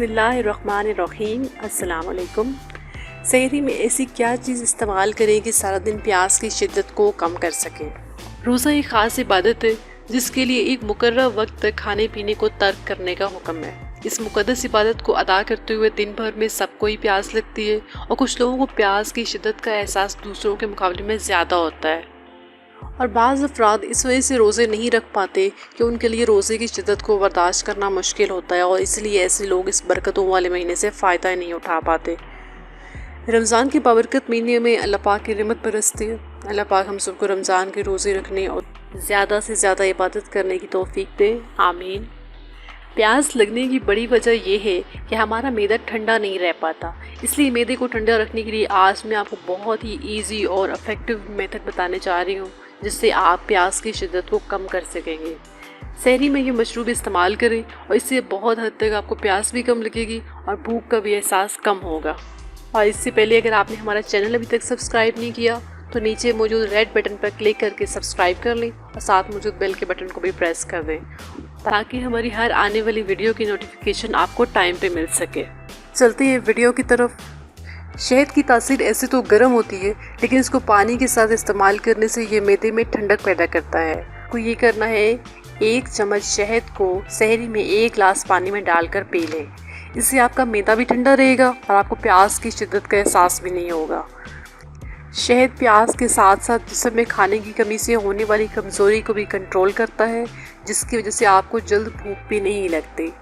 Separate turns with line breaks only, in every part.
बिस्मिल्लाहिर्रहमानिर्रहीम। अस्सलाम वालेकुम। सहरी में ऐसी क्या चीज़ इस्तेमाल करें कि सारा दिन प्यास की शिद्दत को कम कर सकें। रोज़ा एक ख़ास इबादत है जिसके लिए एक मुकर्रर वक्त तक खाने पीने को तर्क करने का हुक्म है। इस मुक़द्दस इबादत को अदा करते हुए दिन भर में सबको ही प्यास लगती है और कुछ लोगों को प्यास की शिद्दत का एहसास दूसरों के मुकाबले में ज़्यादा होता है और बाज़ अफराद इस वजह से रोज़े नहीं रख पाते कि उनके लिए रोज़े की शिद्दत को बर्दाश्त करना मुश्किल होता है और इसलिए ऐसे लोग इस बरकतों वाले महीने से फ़ायदा ही नहीं उठा पाते। रमज़ान के बाबरकत महीने में अल्लाह पाक की रहमत बरसती है। अल्लाह पाक हम सबको रमज़ान के रोज़े रखने और ज़्यादा से ज़्यादा इबादत करने की तौफीक दे, आमीन। प्यास लगने की बड़ी वजह यह है कि हमारा मैदा ठंडा नहीं रह पाता, इसलिए मैदे को ठंडा रखने के लिए आज मैं आपको बहुत ही ईजी और इफ़ेक्टिव मेथड बताने जा रही हूँ जिससे आप प्यास की शिद्दत को कम कर सकेंगे। सहरी में ये मशरूब इस्तेमाल करें और इससे बहुत हद तक आपको प्यास भी कम लगेगी और भूख का भी एहसास कम होगा। और इससे पहले अगर आपने हमारा चैनल अभी तक सब्सक्राइब नहीं किया तो नीचे मौजूद रेड बटन पर क्लिक करके सब्सक्राइब कर लें और साथ मौजूद बेल के बटन को भी प्रेस कर दें ताकि हमारी हर आने वाली वीडियो की नोटिफिकेशन आपको टाइम पे मिल सके। चलते हैं वीडियो की तरफ। शहद की तासीर ऐसे तो गर्म होती है लेकिन इसको पानी के साथ इस्तेमाल करने से ये मैदे में ठंडक पैदा करता है। आपको ये करना है, 1 चम्मच शहद को सहरी में 1 गिलास पानी में डालकर पी लें। इससे आपका मैदा भी ठंडा रहेगा और आपको प्यास की शिद्दत का एहसास भी नहीं होगा। शहद प्यास के साथ साथ जिस्म में खाने की कमी से होने वाली कमज़ोरी को भी कंट्रोल करता है जिसकी वजह से आपको जल्द भूख भी नहीं लगती।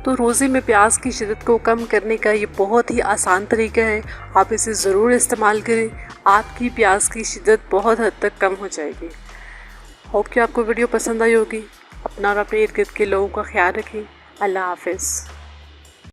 तो रोज़े में प्यास की शिद्दत को कम करने का ये बहुत ही आसान तरीका है, आप इसे ज़रूर इस्तेमाल करें। आपकी प्यास की शिद्दत बहुत हद तक कम हो जाएगी। होप कि आपको वीडियो पसंद आई होगी। अपना और अपने इर्द गिर्द के लोगों का ख्याल रखें। अल्लाह हाफ़िज़।